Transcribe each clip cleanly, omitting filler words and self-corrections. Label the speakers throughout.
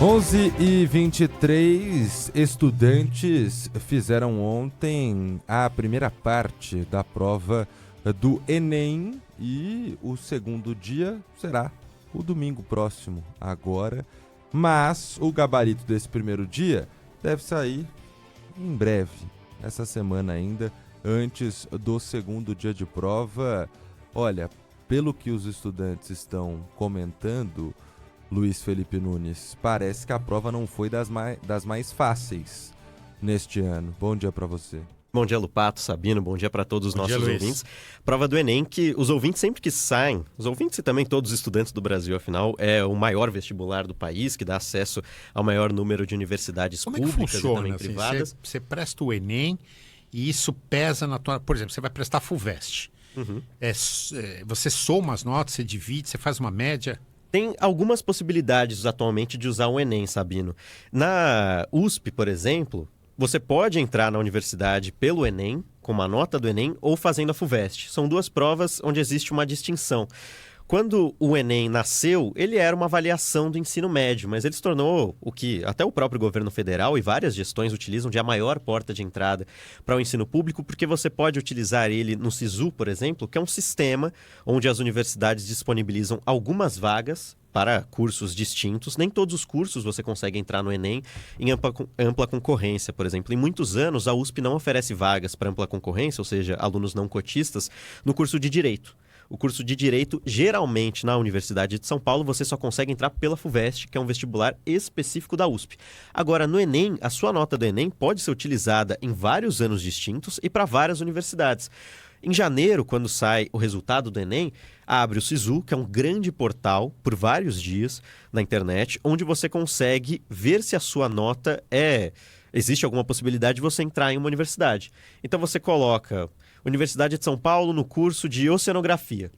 Speaker 1: 11h23, estudantes fizeram ontem a primeira parte da prova do Enem e o segundo dia será o domingo próximo agora, mas o gabarito desse primeiro dia deve sair em breve, essa semana ainda, antes do segundo dia de prova. Olha, pelo que os estudantes estão comentando, Luiz Felipe Nunes, parece que a prova não foi das mais fáceis neste ano. Bom dia para você.
Speaker 2: Bom dia, Lupato, Sabino, bom dia para todos os nossos ouvintes. Prova do Enem que os ouvintes sempre que saem, os ouvintes e também todos os estudantes do Brasil, afinal, é o maior vestibular do país, que dá acesso ao maior número de universidades públicas
Speaker 3: funciona,
Speaker 2: e também
Speaker 3: assim,
Speaker 2: privadas.
Speaker 3: Você presta o Enem e isso pesa na tua... Por exemplo, você vai prestar FUVEST.
Speaker 2: Uhum.
Speaker 3: Você soma as notas, você divide, você faz uma média...
Speaker 2: Tem algumas possibilidades atualmente de usar o Enem, Sabino. Na USP, por exemplo, você pode entrar na universidade pelo Enem, com uma nota do Enem, ou fazendo a FUVEST. São duas provas onde existe uma distinção. Quando o Enem nasceu, ele era uma avaliação do ensino médio, mas ele se tornou o que até o próprio governo federal e várias gestões utilizam de a maior porta de entrada para o ensino público, porque você pode utilizar ele no SISU, por exemplo, que é um sistema onde as universidades disponibilizam algumas vagas para cursos distintos. Nem todos os cursos você consegue entrar no Enem em ampla concorrência, por exemplo. Em muitos anos, a USP não oferece vagas para ampla concorrência, ou seja, alunos não cotistas, no curso de Direito. O curso de Direito, geralmente, na Universidade de São Paulo, você só consegue entrar pela FUVEST, que é um vestibular específico da USP. Agora, no Enem, a sua nota do Enem pode ser utilizada em vários anos distintos e para várias universidades. Em janeiro, quando sai o resultado do Enem, abre o SISU, que é um grande portal por vários dias na internet, onde você consegue ver se a sua nota existe alguma possibilidade de você entrar em uma universidade. Então você coloca Universidade de São Paulo no curso de Oceanografia.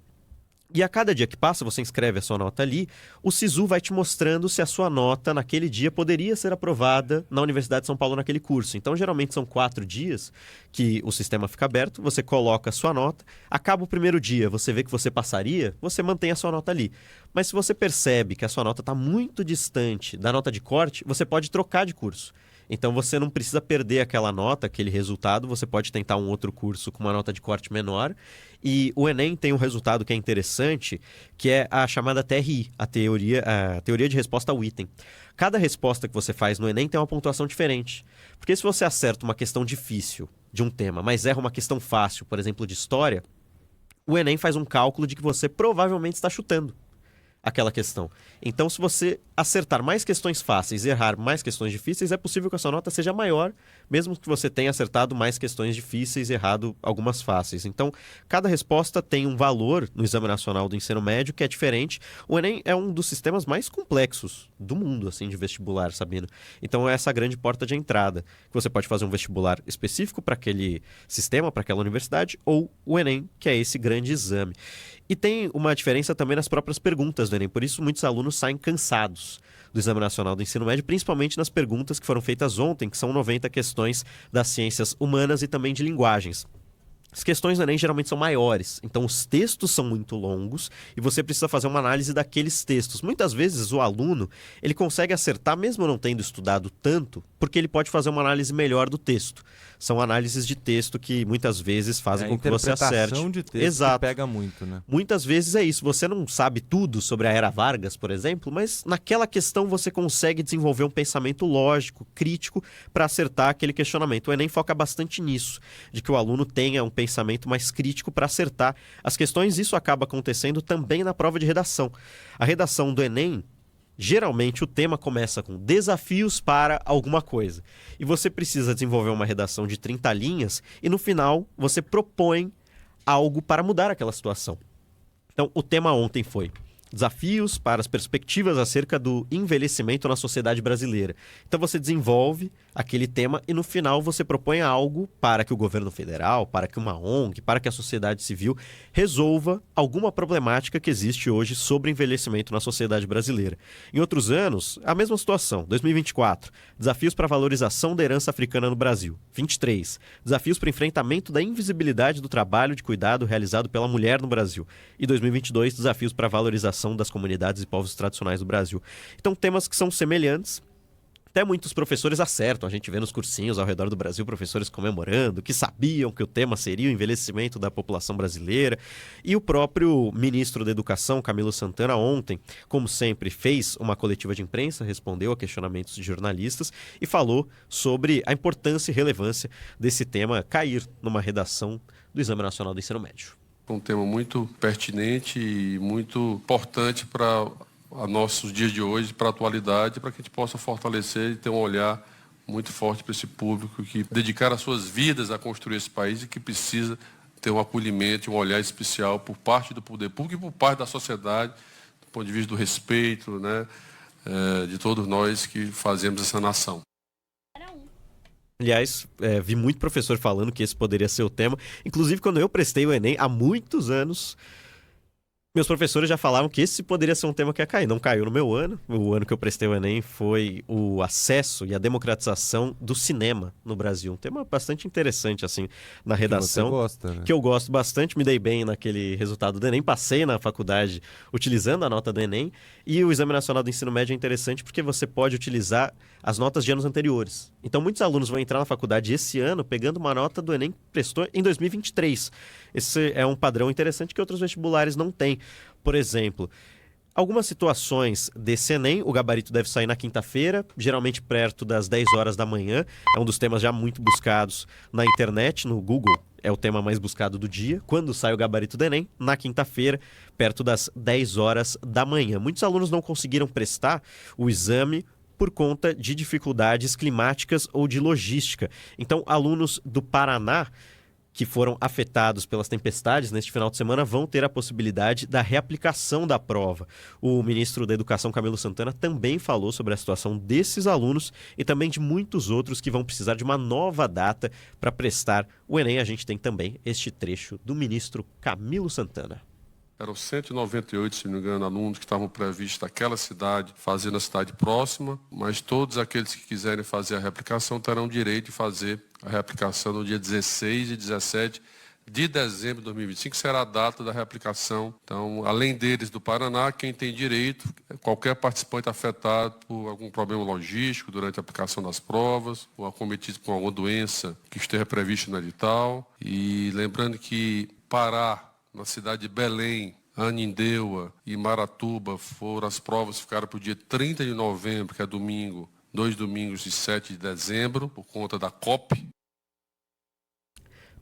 Speaker 2: E a cada dia que passa, você inscreve a sua nota ali, o SISU vai te mostrando se a sua nota naquele dia poderia ser aprovada na Universidade de São Paulo naquele curso. Então, geralmente são 4 dias que o sistema fica aberto, você coloca a sua nota, acaba o primeiro dia, você vê que você passaria, você mantém a sua nota ali. Mas se você percebe que a sua nota está muito distante da nota de corte, você pode trocar de curso. Então você não precisa perder aquela nota, aquele resultado, você pode tentar um outro curso com uma nota de corte menor. E o Enem tem um resultado que é interessante, que é a chamada TRI, a teoria de resposta ao item. Cada resposta que você faz no Enem tem uma pontuação diferente. Porque se você acerta uma questão difícil de um tema, mas erra uma questão fácil, por exemplo, de história, o Enem faz um cálculo de que você provavelmente está chutando aquela questão. Então, se você acertar mais questões fáceis e errar mais questões difíceis, é possível que a sua nota seja maior, mesmo que você tenha acertado mais questões difíceis e errado algumas fáceis. Então, cada resposta tem um valor no Exame Nacional do Ensino Médio que é diferente. O Enem é um dos sistemas mais complexos do mundo, assim, de vestibular, Sabino. Então, é essa grande porta de entrada, que você pode fazer um vestibular específico para aquele sistema, para aquela universidade, ou o Enem, que é esse grande exame. E tem uma diferença também nas próprias perguntas do Enem, por isso muitos alunos saem cansados do Exame Nacional do Ensino Médio, principalmente nas perguntas que foram feitas ontem, que são 90 questões das ciências humanas e também de linguagens. As questões do Enem geralmente são maiores, então os textos são muito longos e você precisa fazer uma análise daqueles textos. Muitas vezes o aluno ele consegue acertar, mesmo não tendo estudado tanto, porque ele pode fazer uma análise melhor do texto. São análises de texto que muitas vezes fazem com que você acerte.
Speaker 1: A interpretação de texto
Speaker 2: Exato.
Speaker 1: Que pega muito, né?
Speaker 2: Muitas vezes é isso. Você não sabe tudo sobre a Era Vargas, por exemplo, mas naquela questão você consegue desenvolver um pensamento lógico, crítico, para acertar aquele questionamento. O Enem foca bastante nisso, de que o aluno tenha um pensamento mais crítico para acertar as questões. Isso acaba acontecendo também na prova de redação. A redação do Enem, geralmente o tema começa com desafios para alguma coisa. E você precisa desenvolver uma redação de 30 linhas e no final você propõe algo para mudar aquela situação. Então, o tema ontem foi desafios para as perspectivas acerca do envelhecimento na sociedade brasileira. Então você desenvolve aquele tema e no final você propõe algo para que o governo federal, para que uma ONG, para que a sociedade civil resolva alguma problemática que existe hoje sobre envelhecimento na sociedade brasileira. Em outros anos, a mesma situação. 2024, desafios para a valorização da herança africana no Brasil. 23, desafios para o enfrentamento da invisibilidade do trabalho de cuidado realizado pela mulher no Brasil. E 2022, desafios para a valorização formação das comunidades e povos tradicionais do Brasil. Então, temas que são semelhantes. Até muitos professores acertam, a gente vê nos cursinhos ao redor do Brasil professores comemorando, que sabiam que o tema seria o envelhecimento da população brasileira. E o próprio ministro da Educação, Camilo Santana, ontem, como sempre, fez uma coletiva de imprensa, respondeu a questionamentos de jornalistas e falou sobre a importância e relevância desse tema cair numa redação do Exame Nacional do Ensino Médio.
Speaker 4: Um tema muito pertinente e muito importante para a nossos dias de hoje, para a atualidade, para que a gente possa fortalecer e ter um olhar muito forte para esse público que dedicar as suas vidas a construir esse país e que precisa ter um acolhimento e um olhar especial por parte do poder público e por parte da sociedade, do ponto de vista do respeito, né, de todos nós que fazemos essa nação.
Speaker 2: Aliás, vi muito professor falando que esse poderia ser o tema. Inclusive, quando eu prestei o Enem, há muitos anos, meus professores já falavam que esse poderia ser um tema que ia cair. Não caiu no meu ano. O ano que eu prestei o Enem foi o acesso e a democratização do cinema no Brasil. Um tema bastante interessante, assim, na redação.
Speaker 1: Que você gosta, né?
Speaker 2: Que eu gosto bastante, me dei bem naquele resultado do Enem. Passei na faculdade utilizando a nota do Enem. E o Exame Nacional do Ensino Médio é interessante porque você pode utilizar as notas de anos anteriores. Então, muitos alunos vão entrar na faculdade esse ano pegando uma nota do Enem que prestou em 2023. Esse é um padrão interessante que outros vestibulares não têm. Por exemplo, algumas situações desse Enem, o gabarito deve sair na quinta-feira, geralmente perto das 10 horas da manhã. É um dos temas já muito buscados na internet, no Google. É o tema mais buscado do dia. Quando sai o gabarito do Enem? Na quinta-feira, perto das 10 horas da manhã. Muitos alunos não conseguiram prestar o exame por conta de dificuldades climáticas ou de logística. Então, alunos do Paraná que foram afetados pelas tempestades neste final de semana vão ter a possibilidade da reaplicação da prova. O ministro da Educação, Camilo Santana, também falou sobre a situação desses alunos e também de muitos outros que vão precisar de uma nova data para prestar o Enem. A gente tem também este trecho do ministro Camilo Santana.
Speaker 4: Eram 198, se não me engano, alunos que estavam previstos naquela cidade, fazendo a cidade próxima, mas todos aqueles que quiserem fazer a reaplicação terão direito de fazer a reaplicação no dia 16 e 17 de dezembro de 2025, que será a data da reaplicação. Então, além deles do Paraná, quem tem direito, qualquer participante afetado por algum problema logístico durante a aplicação das provas, ou acometido com alguma doença que esteja prevista no edital. E lembrando que Pará, na cidade de Belém, Ananindeua e Maratuba, as provas ficaram para o dia 30 de novembro, que é domingo, 2 domingos de 7 de dezembro, por conta da COP.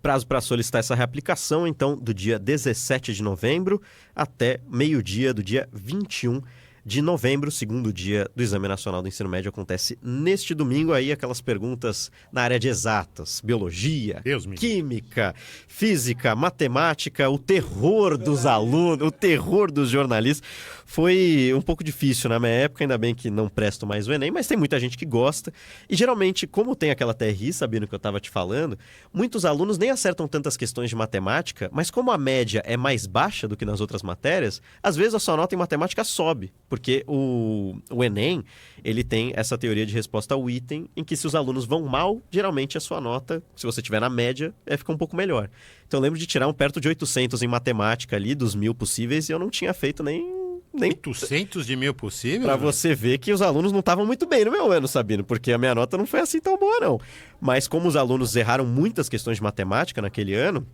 Speaker 2: Prazo para solicitar essa reaplicação, então, do dia 17 de novembro até meio-dia do dia 21 de novembro, segundo dia do Exame Nacional do Ensino Médio, acontece neste domingo. Aí aquelas perguntas na área de exatas, biologia, química, física, matemática, o terror dos alunos, o terror dos jornalistas. Foi um pouco difícil na minha época, ainda bem que não presto mais o Enem, mas tem muita gente que gosta. E geralmente, como tem aquela TRI, sabendo que eu estava te falando, muitos alunos nem acertam tantas questões de matemática, mas como a média é mais baixa do que nas outras matérias, às vezes a sua nota em matemática sobe, porque o Enem, ele tem essa teoria de resposta ao item, em que se os alunos vão mal, geralmente a sua nota, se você tiver na média, fica um pouco melhor. Então eu lembro de tirar perto de 800 em matemática ali, dos 1.000 possíveis, e eu não tinha feito nem
Speaker 3: 800 de 1.000 possível?
Speaker 2: Pra você ver que os alunos não estavam muito bem no meu ano, Sabino, porque a minha nota não foi assim tão boa, não. Mas como os alunos erraram muitas questões de matemática naquele ano,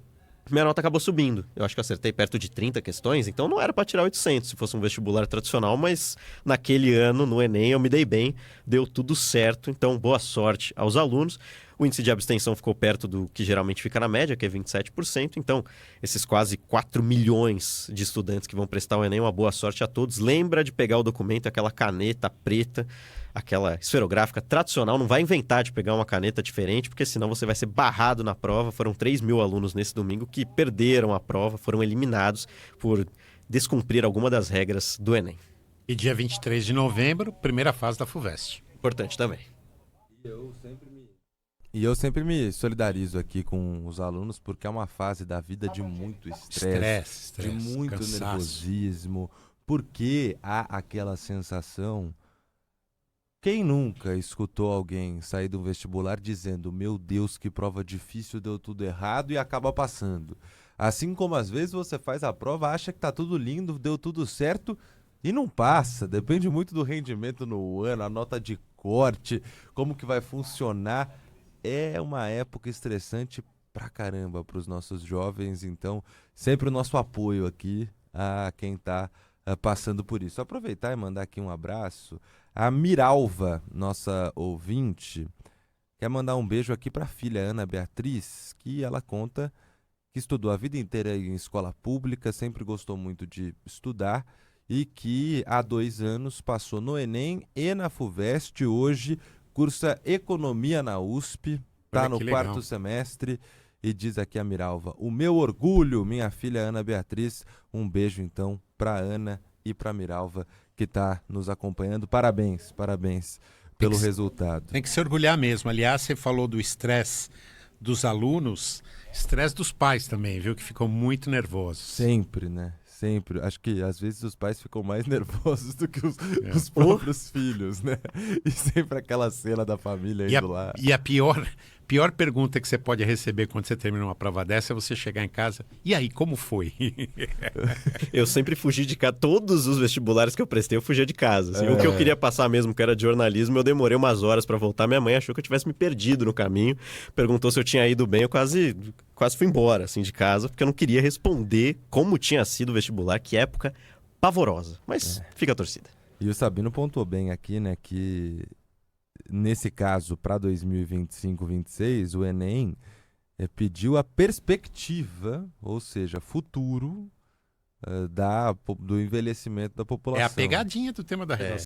Speaker 2: minha nota acabou subindo. Eu acho que eu acertei perto de 30 questões, então não era para tirar 800 se fosse um vestibular tradicional, mas naquele ano, no Enem, eu me dei bem, deu tudo certo, então boa sorte aos alunos. O índice de abstenção ficou perto do que geralmente fica na média, que é 27%. Então, esses quase 4 milhões de estudantes que vão prestar o Enem, uma boa sorte a todos. Lembra de pegar o documento, aquela caneta preta, aquela esferográfica tradicional. Não vai inventar de pegar uma caneta diferente, porque senão você vai ser barrado na prova. Foram 3.000 alunos nesse domingo que perderam a prova, foram eliminados por descumprir alguma das regras do Enem.
Speaker 3: E dia 23 de novembro, primeira fase da FUVEST.
Speaker 2: Importante também.
Speaker 1: E eu sempre me solidarizo aqui com os alunos, porque é uma fase da vida de muito estresse, de muito
Speaker 3: cansaço,
Speaker 1: nervosismo, porque há aquela sensação. Quem nunca escutou alguém sair do vestibular dizendo: meu Deus, que prova difícil, deu tudo errado, e acaba passando? Assim como às vezes você faz a prova, acha que tá tudo lindo, deu tudo certo, E não passa, depende muito do rendimento no ano, a nota de corte, como que vai funcionar. É uma época estressante pra caramba para os nossos jovens, então sempre o nosso apoio aqui a quem tá passando por isso. Aproveitar e mandar aqui um abraço. A Miralva, nossa ouvinte, quer mandar um beijo aqui para a filha Ana Beatriz, que ela conta que estudou a vida inteira em escola pública, sempre gostou muito de estudar e que há 2 anos passou no Enem e na FUVEST. Hoje cursa Economia na USP, está
Speaker 3: Olha
Speaker 1: no
Speaker 3: que legal.
Speaker 1: 4º semestre e diz aqui a Miralva, o meu orgulho, minha filha Ana Beatriz. Um beijo então para Ana e para Miralva que está nos acompanhando. Parabéns, parabéns pelo resultado.
Speaker 3: Tem que se orgulhar mesmo. Aliás, você falou do estresse dos alunos, estresse dos pais também, viu? Que ficam muito nervosos.
Speaker 1: Sempre, né? Sempre. Acho que às vezes os pais ficam mais nervosos do que os próprios filhos, né? E sempre aquela cena da família indo lá.
Speaker 3: E a pior pergunta que você pode receber quando você termina uma prova dessa é você chegar em casa. E aí, como foi?
Speaker 2: Eu sempre fugi de casa. Todos os vestibulares que eu prestei, eu fugia de casa. Assim. O que eu queria passar mesmo, que era de jornalismo, eu demorei umas horas para voltar. Minha mãe achou que eu tivesse me perdido no caminho. Perguntou se eu tinha ido bem. Eu quase fui embora assim, de casa, porque eu não queria responder como tinha sido o vestibular. Que época pavorosa. Mas fica a torcida.
Speaker 1: E o Sabino pontuou bem aqui, né, que nesse caso, para 2025-26, o Enem pediu a perspectiva, ou seja, futuro do envelhecimento da população.
Speaker 3: É a pegadinha do tema da redação.